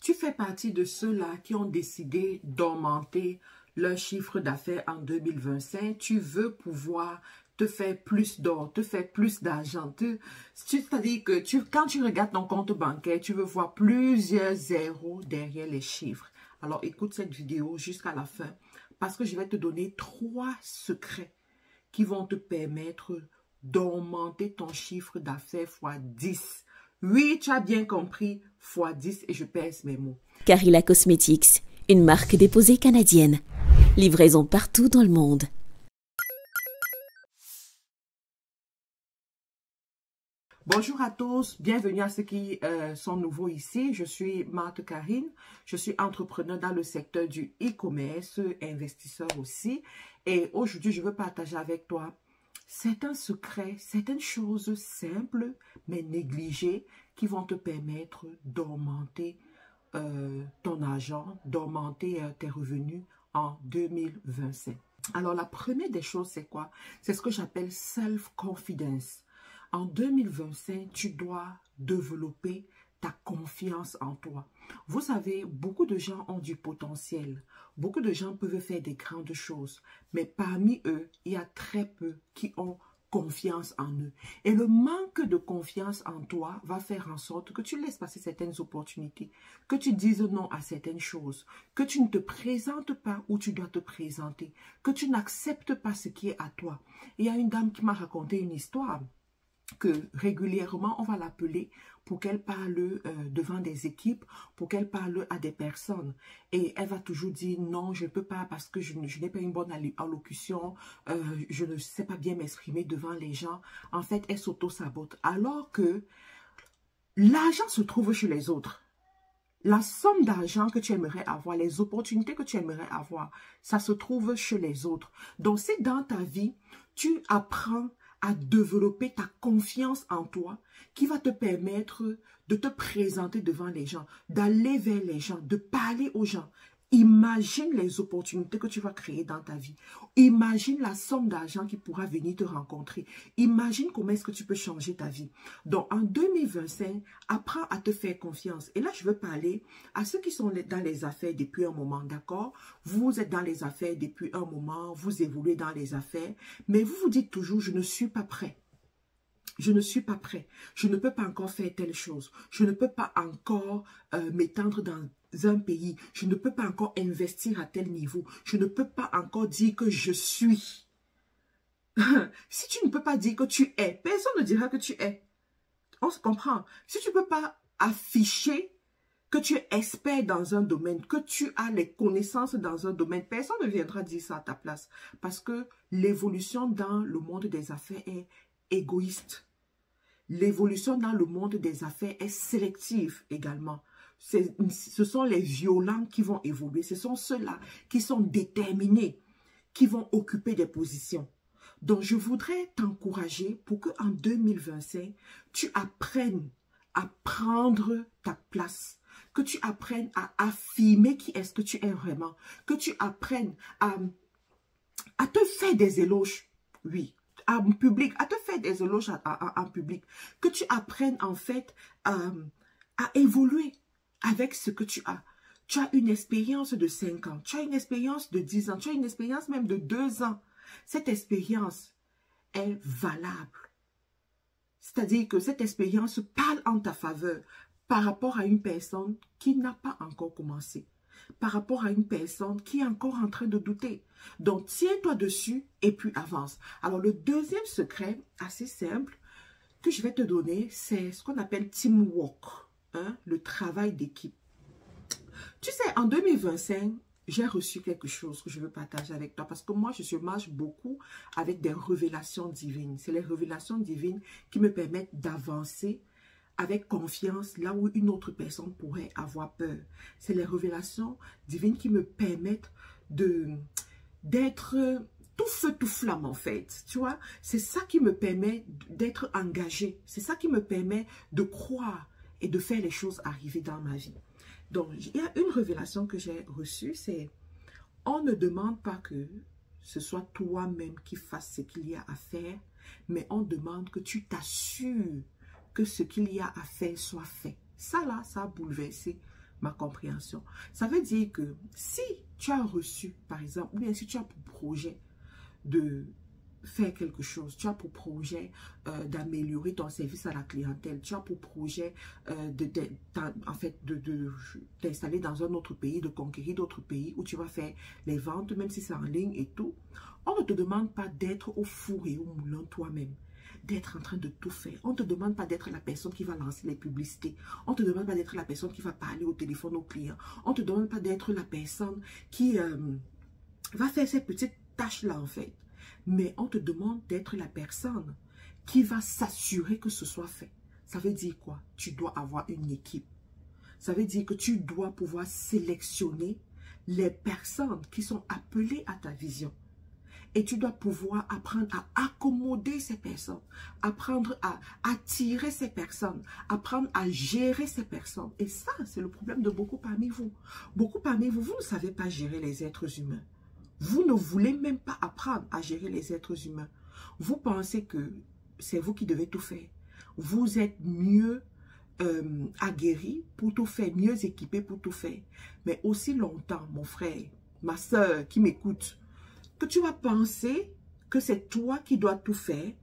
Tu fais partie de ceux-là qui ont décidé d'augmenter leur chiffre d'affaires en 2025. Tu veux pouvoir te faire plus d'or, te faire plus d'argent. C'est-à-dire que quand tu regardes ton compte bancaire, tu veux voir plusieurs zéros derrière les chiffres. Alors, écoute cette vidéo jusqu'à la fin parce que je vais te donner 3 secrets qui vont te permettre d'augmenter ton chiffre d'affaires fois 10. Oui, tu as bien compris, fois 10 et je pèse mes mots. Carilla Cosmetics, une marque déposée canadienne. Livraison partout dans le monde. Bonjour à tous, bienvenue à ceux qui sont nouveaux ici. Je suis Marthe Karine, je suis entrepreneur dans le secteur du e-commerce, investisseur aussi. Et aujourd'hui, je veux partager avec toi certains secrets, certaines choses simples mais négligées qui vont te permettre d'augmenter ton argent, d'augmenter tes revenus en 2025. Alors, la première des choses, c'est quoi? C'est ce que j'appelle self-confidence. En 2025, tu dois développer ta confiance en toi. Vous savez, beaucoup de gens ont du potentiel. Beaucoup de gens peuvent faire des grandes choses. Mais parmi eux, il y a très peu qui ont confiance en eux. Et le manque de confiance en toi va faire en sorte que tu laisses passer certaines opportunités, que tu dises non à certaines choses, que tu ne te présentes pas où tu dois te présenter, que tu n'acceptes pas ce qui est à toi. Il y a une dame qui m'a raconté une histoire que régulièrement, on va l'appeler pour qu'elle parle devant des équipes, pour qu'elle parle à des personnes. Et elle va toujours dire non, je ne peux pas parce que je n'ai pas une bonne allocution, je ne sais pas bien m'exprimer devant les gens. En fait, elle s'auto-sabote. Alors que l'argent se trouve chez les autres. La somme d'argent que tu aimerais avoir, les opportunités que tu aimerais avoir, ça se trouve chez les autres. Donc, si dans ta vie, tu apprends à développer ta confiance en toi qui va te permettre de te présenter devant les gens, d'aller vers les gens, de parler aux gens. Imagine les opportunités que tu vas créer dans ta vie. Imagine la somme d'argent qui pourra venir te rencontrer. Imagine comment est-ce que tu peux changer ta vie. Donc, en 2025, apprends à te faire confiance. Et là, je veux parler à ceux qui sont dans les affaires depuis un moment, d'accord? Vous êtes dans les affaires depuis un moment, vous évoluez dans les affaires, mais vous vous dites toujours, je ne suis pas prêt. Je ne suis pas prêt. Je ne peux pas encore faire telle chose. Je ne peux pas encore m'étendre dans un pays. Je ne peux pas encore investir à tel niveau. Je ne peux pas encore dire que je suis. Si tu ne peux pas dire que tu es, personne ne dira que tu es. On se comprend. Si tu ne peux pas afficher que tu es expert dans un domaine, que tu as les connaissances dans un domaine, personne ne viendra dire ça à ta place. Parce que l'évolution dans le monde des affaires est égoïste. L'évolution dans le monde des affaires est sélective également. Ce sont les violents qui vont évoluer. Ce sont ceux-là qui sont déterminés, qui vont occuper des positions. Donc, je voudrais t'encourager pour qu'en 2025, tu apprennes à prendre ta place, que tu apprennes à affirmer qui est-ce que tu es vraiment, que tu apprennes à te faire des éloges, oui, en public, à te faire des éloges en public, que tu apprennes en fait à évoluer avec ce que tu as. Tu as une expérience de 5 ans, tu as une expérience de 10 ans, tu as une expérience même de 2 ans. Cette expérience est valable. C'est-à-dire que cette expérience parle en ta faveur par rapport à une personne qui n'a pas encore commencé, par rapport à une personne qui est encore en train de douter. Donc, tiens-toi dessus et puis avance. Alors, le deuxième secret, assez simple, que je vais te donner, c'est ce qu'on appelle teamwork, hein, le travail d'équipe. Tu sais, en 2025, j'ai reçu quelque chose que je veux partager avec toi parce que moi, je marche beaucoup avec des révélations divines. C'est les révélations divines qui me permettent d'avancer avec confiance là où une autre personne pourrait avoir peur. C'est les révélations divines qui me permettent d'être tout feu, tout flamme en fait. Tu vois, c'est ça qui me permet d'être engagée. C'est ça qui me permet de croire et de faire les choses arriver dans ma vie. Donc, il y a une révélation que j'ai reçue, c'est on ne demande pas que ce soit toi-même qui fasses ce qu'il y a à faire, mais on demande que tu t'assures que ce qu'il y a à faire soit fait. Ça là, ça a bouleversé ma compréhension. Ça veut dire que si tu as reçu, par exemple, ou bien si tu as pour projet de faire quelque chose, tu as pour projet d'améliorer ton service à la clientèle, tu as pour projet t'installer dans un autre pays, de conquérir d'autres pays où tu vas faire les ventes, même si c'est en ligne et tout, on ne te demande pas d'être au four et au moulin toi-même, d'être en train de tout faire. On ne te demande pas d'être la personne qui va lancer les publicités. On ne te demande pas d'être la personne qui va parler au téléphone aux clients. On ne te demande pas d'être la personne qui va faire ces petites tâches-là en fait. Mais on te demande d'être la personne qui va s'assurer que ce soit fait. Ça veut dire quoi? Tu dois avoir une équipe. Ça veut dire que tu dois pouvoir sélectionner les personnes qui sont appelées à ta vision. Et tu dois pouvoir apprendre à accommoder ces personnes, apprendre à attirer ces personnes, apprendre à gérer ces personnes. Et ça, c'est le problème de beaucoup parmi vous. Beaucoup parmi vous, vous ne savez pas gérer les êtres humains. Vous ne voulez même pas apprendre à gérer les êtres humains. Vous pensez que c'est vous qui devez tout faire. Vous êtes mieux aguerri pour tout faire, mieux équipé pour tout faire. Mais aussi longtemps, mon frère, ma soeur qui m'écoute, que tu vas penser que c'est toi qui dois tout faire,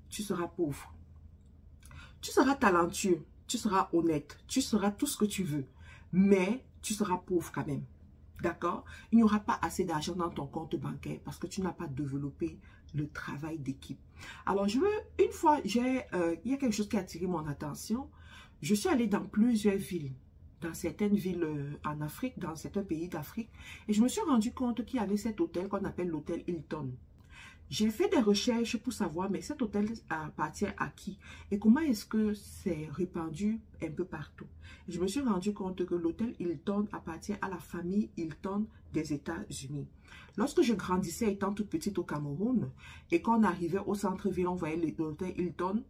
tu seras pauvre. Tu seras talentueux, tu seras honnête, tu seras tout ce que tu veux, mais tu seras pauvre quand même. D'accord? Il n'y aura pas assez d'argent dans ton compte bancaire parce que tu n'as pas développé le travail d'équipe. Alors, une fois, il y a quelque chose qui a attiré mon attention. Je suis allée dans plusieurs villes, dans certaines villes en Afrique, dans certains pays d'Afrique, et je me suis rendu compte qu'il y avait cet hôtel qu'on appelle l'hôtel Hilton. J'ai fait des recherches pour savoir, mais cet hôtel appartient à qui? Et comment est-ce que c'est répandu un peu partout? Je me suis rendu compte que l'hôtel Hilton appartient à la famille Hilton des États-Unis. Lorsque je grandissais étant toute petite au Cameroun, et qu'on arrivait au centre-ville, on voyait l'hôtel Hilton,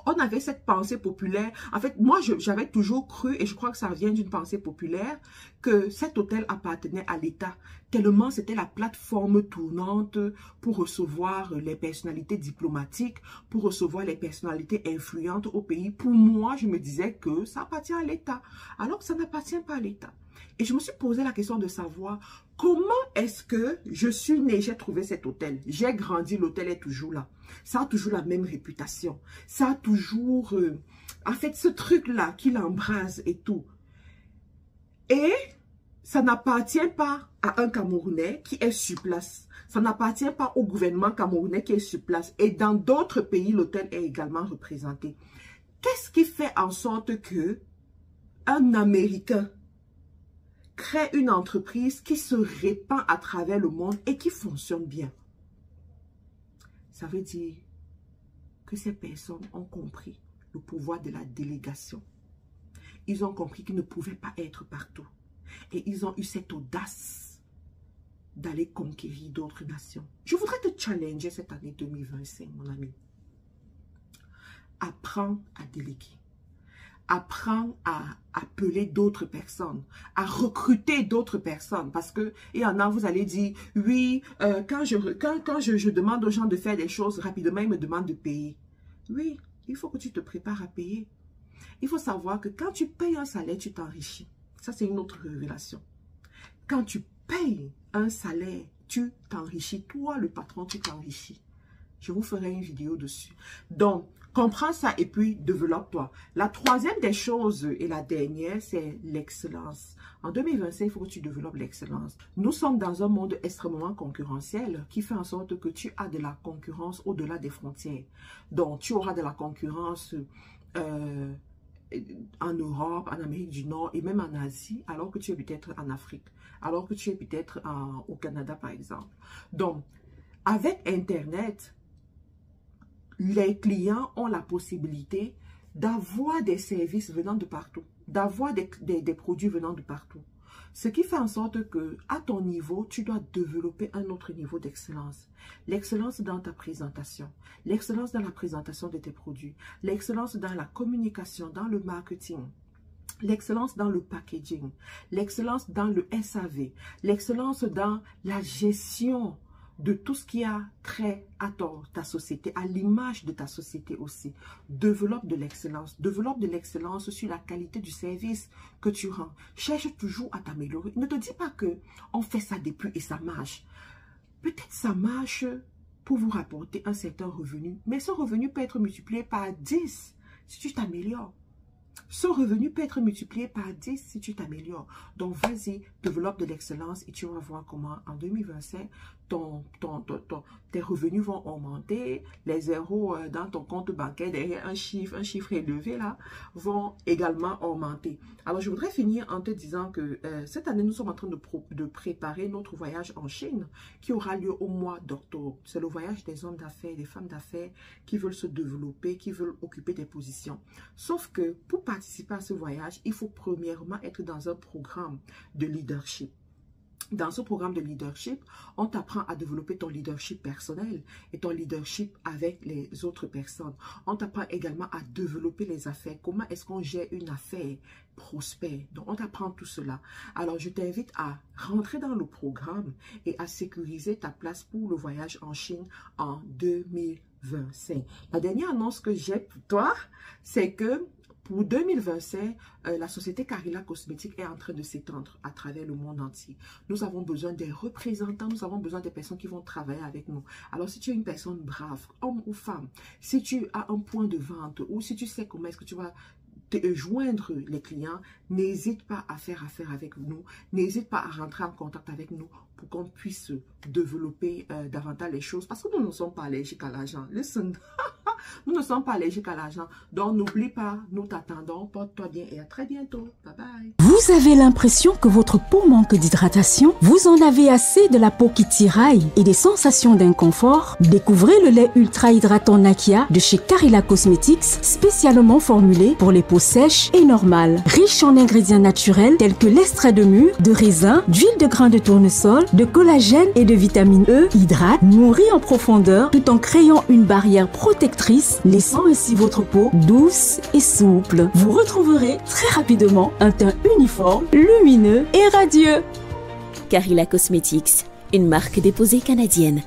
on avait cette pensée populaire. En fait, moi, j'avais toujours cru, et je crois que ça vient d'une pensée populaire, que cet hôtel appartenait à l'État, tellement c'était la plateforme tournante pour recevoir les personnalités diplomatiques, pour recevoir les personnalités influentes au pays. Pour moi, je me disais que ça appartient à l'État, alors que ça n'appartient pas à l'État. Et je me suis posé la question de savoir comment est-ce que je suis née, j'ai trouvé cet hôtel. J'ai grandi, l'hôtel est toujours là. Ça a toujours la même réputation. Ça a toujours, en fait, ce truc-là qui l'embrase et tout. Et ça n'appartient pas à un Camerounais qui est sur place. Ça n'appartient pas au gouvernement camerounais qui est sur place. Et dans d'autres pays, l'hôtel est également représenté. Qu'est-ce qui fait en sorte que un Américain crée une entreprise qui se répand à travers le monde et qui fonctionne bien? Ça veut dire que ces personnes ont compris le pouvoir de la délégation. Ils ont compris qu'ils ne pouvaient pas être partout. Et ils ont eu cette audace d'aller conquérir d'autres nations. Je voudrais te challenger cette année 2025, mon ami. Apprends à déléguer. Apprends à appeler d'autres personnes, à recruter d'autres personnes. Parce que il y en a, vous allez dire, oui, quand je demande aux gens de faire des choses rapidement, ils me demandent de payer. Oui, il faut que tu te prépares à payer. Il faut savoir que quand tu payes un salaire, tu t'enrichis. Ça, c'est une autre révélation. Quand tu payes un salaire, tu t'enrichis. Toi, le patron, tu t'enrichis. Je vous ferai une vidéo dessus. Donc, comprends ça et puis développe-toi. La troisième des choses et la dernière, c'est l'excellence. En 2025, il faut que tu développes l'excellence. Nous sommes dans un monde extrêmement concurrentiel qui fait en sorte que tu as de la concurrence au-delà des frontières. Donc, tu auras de la concurrence en Europe, en Amérique du Nord et même en Asie, alors que tu es peut-être en Afrique, alors que tu es peut-être au Canada, par exemple. Donc, avec Internet, les clients ont la possibilité d'avoir des services venant de partout, d'avoir des produits venant de partout. Ce qui fait en sorte que, à ton niveau, tu dois développer un autre niveau d'excellence. L'excellence dans ta présentation, l'excellence dans la présentation de tes produits, l'excellence dans la communication, dans le marketing, l'excellence dans le packaging, l'excellence dans le SAV, l'excellence dans la gestion de tout ce qui a trait à ta société, à l'image de ta société aussi. Développe de l'excellence. Développe de l'excellence sur la qualité du service que tu rends. Cherche toujours à t'améliorer. Ne te dis pas que on fait ça depuis et ça marche. Peut-être ça marche pour vous rapporter un certain revenu, mais ce revenu peut être multiplié par 10 si tu t'améliores. Ce revenu peut être multiplié par 10 si tu t'améliores. Donc, vas-y, développe de l'excellence et tu vas voir comment en 2025, tes revenus vont augmenter. Les zéros dans ton compte bancaire, derrière un chiffre élevé là, vont également augmenter. Alors, je voudrais finir en te disant que cette année, nous sommes en train de préparer notre voyage en Chine qui aura lieu au mois d'octobre. C'est le voyage des hommes d'affaires, des femmes d'affaires qui veulent se développer, qui veulent occuper des positions. Sauf que pour participer à ce voyage, il faut premièrement être dans un programme de leadership. Dans ce programme de leadership, on t'apprend à développer ton leadership personnel et ton leadership avec les autres personnes. On t'apprend également à développer les affaires. Comment est-ce qu'on gère une affaire prospère? Donc, on t'apprend tout cela. Alors, je t'invite à rentrer dans le programme et à sécuriser ta place pour le voyage en Chine en 2025. La dernière annonce que j'ai pour toi, c'est que pour 2025, la société Carila Cosmétiques est en train de s'étendre à travers le monde entier. Nous avons besoin des représentants, nous avons besoin des personnes qui vont travailler avec nous. Alors, si tu es une personne brave, homme ou femme, si tu as un point de vente ou si tu sais comment est-ce que tu vas te joindre les clients, n'hésite pas à faire affaire avec nous, n'hésite pas à rentrer en contact avec nous pour qu'on puisse développer davantage les choses parce que nous ne sommes pas allergiques à l'argent. Listen, nous ne sommes pas allergiques à l'argent. Donc, n'oublie pas, nous t'attendons. Porte-toi bien et à très bientôt. Bye bye. Vous avez l'impression que votre peau manque d'hydratation? Vous en avez assez de la peau qui tiraille et des sensations d'inconfort? Découvrez le lait ultra hydratant Nakia de chez Carila Cosmetics, spécialement formulé pour les peaux sèches et normales. Riche en ingrédients naturels tels que l'extrait de mûre, de raisin, d'huile de grain de tournesol, de collagène et de vitamine E, hydrate, nourrit en profondeur tout en créant une barrière protectrice, laissant ainsi votre peau douce et souple. Vous retrouverez très rapidement un teint uniforme, lumineux et radieux. Carila Cosmetics, une marque déposée canadienne.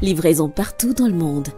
Livraison partout dans le monde.